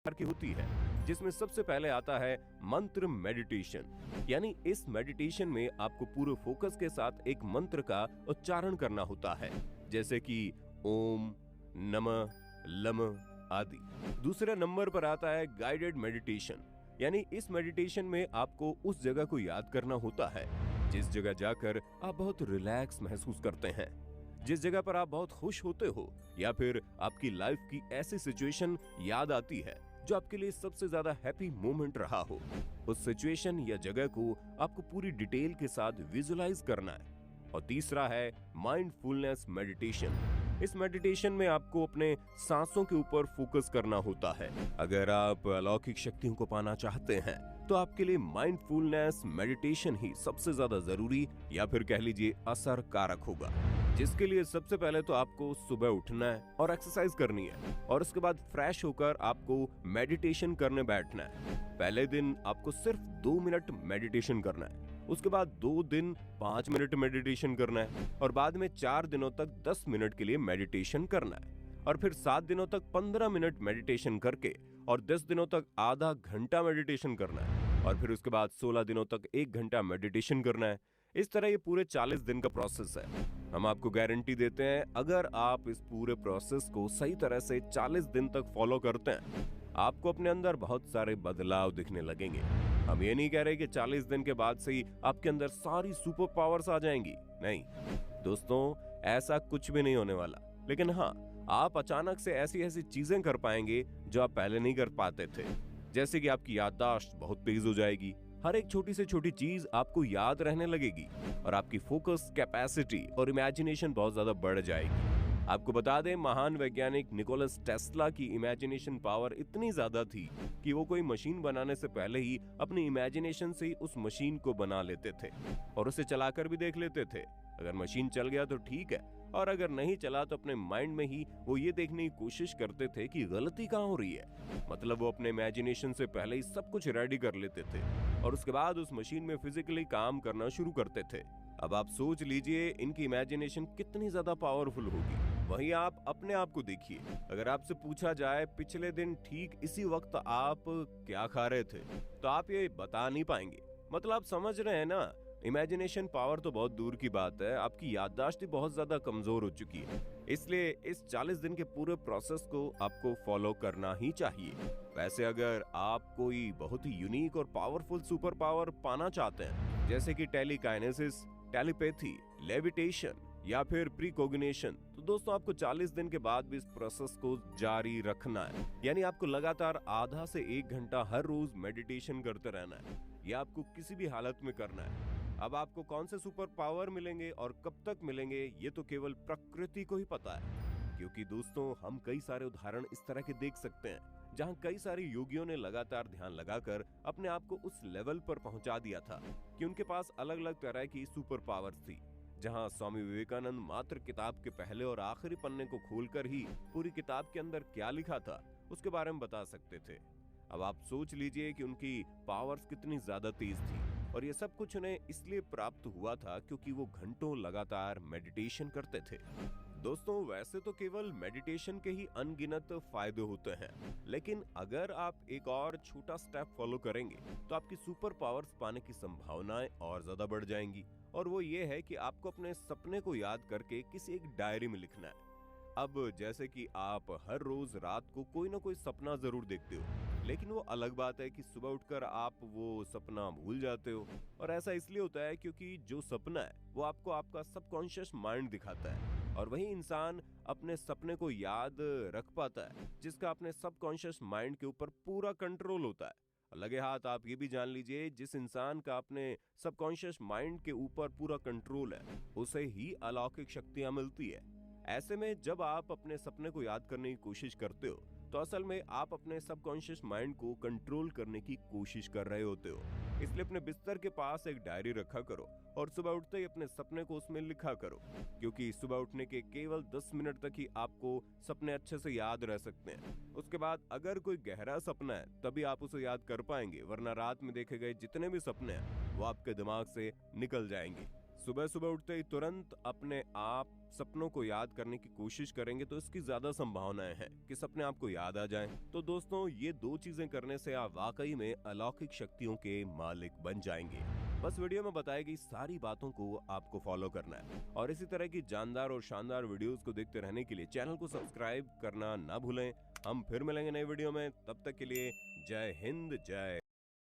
की होती है, जिसमें सबसे पहले आता है मंत्र मेडिटेशन। यानी इस मेडिटेशन में आपको पूरे फोकस के साथ एक मंत्र का उच्चारण करना होता है, जैसे कि ओम, नमः, लम आदि। दूसरे नंबर पर आता है गाइडेड मेडिटेशन। यानी इस मेडिटेशन में आपको उस जगह को याद करना होता है जिस जगह जाकर आप बहुत रिलैक्स महसूस करते हैं, जिस जगह पर आप बहुत खुश होते हो, या फिर आपकी लाइफ की ऐसी सिचुएशन याद आती है जो आपके लिए सबसे ज्यादा हैप्पी मोमेंट रहा हो। उस सिचुएशन या जगह को आपको पूरी डिटेल के साथ विजुलाइज करना है। और तीसरा है माइंडफुलनेस मेडिटेशन। इस मेडिटेशन में आपको अपने सांसों के ऊपर फोकस करना होता है। अगर आप अलौकिक शक्तियों को पाना चाहते हैं तो आपके लिए माइंडफुलनेस मेडिटेशन ही सबसे ज्यादा जरूरी या फिर कह लीजिए असर कारक होगा, जिसके लिए सबसे पहले तो आपको सुबह उठना है और एक्सरसाइज करनी है, और उसके बाद फ्रेश होकर आपको मेडिटेशन करने बैठना है। पहले दिन आपको सिर्फ 2 मिनट मेडिटेशन करना है, उसके बाद 2 दिन 5 मिनट मेडिटेशन करना है, और बाद में 4 दिनों तक 10 मिनट के लिए मेडिटेशन करना है, और फिर 7 दिनों तक 15 मिनट मेडिटेशन करके और 10 दिनों तक आधा घंटा मेडिटेशन करना है, और फिर उसके बाद 16 दिनों तक 1 घंटा मेडिटेशन करना है। इस तरह ये पूरे 40 दिन का प्रोसेस है। हम आपको गारंटी देते हैं, अगर आप इस पूरे प्रोसेस को सही तरह से 40 दिन तक फॉलो करते हैं, आपको अपने अंदर बहुत सारे बदलाव दिखने लगेंगे। हम ये नहीं कह रहे कि 40 दिन के बाद से ही आपके अंदर सारी सुपर पावर्स आ जाएंगी, नहीं दोस्तों, ऐसा कुछ भी नहीं होने वाला। लेकिन हाँ, आप अचानक से ऐसी ऐसी चीजें कर पाएंगे जो आप पहले नहीं कर पाते थे। जैसे कि आपकी याददाश्त बहुत तेज हो जाएगी, हर एक छोटी से छोटी चीज आपको याद रहने लगेगी, और आपकी फोकस कैपेसिटी और इमेजिनेशन बहुत ज्यादा बढ़ जाएगी। आपको बता दें, महान वैज्ञानिक निकोलस टेस्ला की इमेजिनेशन पावर इतनी ज्यादा थी कि वो कोई मशीन बनाने से पहले ही अपनी इमेजिनेशन से ही उस मशीन को बना लेते थे और उसे चलाकर भी देख लेते थे। अगर मशीन चल गया तो ठीक है, और अगर नहीं चला तो अपने माइंड में ही वो ये देखने की कोशिश करते थे कि गलती कहाँ हो रही है। मतलब वो अपने इमेजिनेशन से पहले ही सब कुछ रेडी कर लेते थे और उसके बाद उस मशीन में फिजिकली काम करना शुरू करते थे। अब आप सोच लीजिए इनकी इमेजिनेशन कितनी ज्यादा पावरफुल होगी। वहीं आप अपने आप को देखिए, अगर आपसे पूछा जाए पिछले दिन ठीक इसी वक्त आप क्या खा रहे थे, तो आप ये बता नहीं पाएंगे। मतलब आप समझ रहे हैं ना, इमेजिनेशन पावर तो बहुत दूर की बात है, आपकी याददाश्त ही बहुत ज्यादा कमजोर हो चुकी है। इसलिए इस 40 दिन के पूरे प्रोसेस को आपको फॉलो करना ही चाहिए। वैसे अगर आप कोई बहुत ही यूनिक और पावरफुल सुपर पावर पाना चाहते हैं, जैसे कि टेलीकाइनेसिस, टेलीपैथी, लेविटेशन या फिर प्रीकॉग्निशन, तो दोस्तों आपको 40 दिन के बाद भी इस प्रोसेस को जारी रखना है। यानी आपको लगातार आधा से 1 घंटा हर रोज मेडिटेशन करते रहना है। यह आपको किसी भी हालत में करना है। अब आपको कौन से सुपर पावर मिलेंगे और कब तक मिलेंगे, ये तो केवल प्रकृति को ही पता है। क्योंकि दोस्तों हम कई सारे उदाहरण इस तरह के देख सकते हैं जहां कई सारे योगियों ने लगातार ध्यान लगाकर अपने आप को उस लेवल पर पहुंचा दिया था कि उनके पास अलग अलग तरह की सुपर पावर्स थी। जहां स्वामी विवेकानंद मात्र किताब के पहले और आखिरी पन्ने को खोलकर ही पूरी किताब के अंदर क्या लिखा था उसके बारे में बता सकते थे। अब आप सोच लीजिए कि उनकी पावर्स कितनी ज्यादा तेज थी, और ये सब कुछ उन्हें इसलिए प्राप्त हुआ था क्योंकि वो घंटों लगातार मेडिटेशन करते थे। दोस्तों वैसे तो केवल मेडिटेशन के ही अनगिनत फायदे होते हैं, लेकिन अगर आप एक और छोटा स्टेप फॉलो करेंगे तो आपकी सुपर पावर्स पाने की संभावनाएं और ज्यादा बढ़ जाएंगी। और वो ये है कि आपको अपने सपने को याद करके किसी एक डायरी में लिखना है। अब जैसे कि आप हर रोज रात को कोई ना कोई सपना जरूर देखते हो, लेकिन वो अलग बात है कि सुबह उठकर आप वो सपना भूल जाते हो। और ऐसा इसलिए होता है क्योंकि जो सपना है वो आपको आपका सबकॉन्शियस माइंड दिखाता है, और वही इंसान अपने सपने को याद रख पाता है जिसका अपने सबकॉन्शियस माइंड के ऊपर पूरा कंट्रोल होता है। लगे हाथ आप ये भी जान लीजिए, जिस इंसान का अपने सबकॉन्शियस माइंड के ऊपर पूरा कंट्रोल है उसे ही अलौकिक शक्तियां मिलती है। ऐसे में जब आप अपने सपने को याद करने की कोशिश करते हो तो असल में आप अपने सबकॉन्शियस माइंड को कंट्रोल करने की कोशिश कर रहे होते हो। इसलिए अपने बिस्तर के पास एक डायरी रखा करो और सुबह उठते ही अपने सपने को उसमें लिखा करो, क्योंकि सुबह उठने के केवल 10 मिनट तक ही आपको सपने अच्छे से याद रह सकते हैं। उसके बाद अगर कोई गहरा सपना है तभी आप उसे याद कर पाएंगे, वरना रात में देखे गए जितने भी सपने हैं वो आपके दिमाग से निकल जाएंगे। सुबह सुबह उठते ही तुरंत अपने आप सपनों को याद करने की कोशिश करेंगे तो इसकी ज्यादा संभावनाएं हैं कि सपने आपको याद आ जाएं। तो दोस्तों, ये 2 चीजें करने से आप वाकई में अलौकिक शक्तियों के मालिक बन जाएंगे। बस वीडियो में बताई गई सारी बातों को आपको फॉलो करना है और इसी तरह की जानदार और शानदार वीडियोस को देखते रहने के लिए चैनल को सब्सक्राइब करना ना भूलें। हम फिर मिलेंगे नई वीडियो में, तब तक के लिए जय हिंद, जय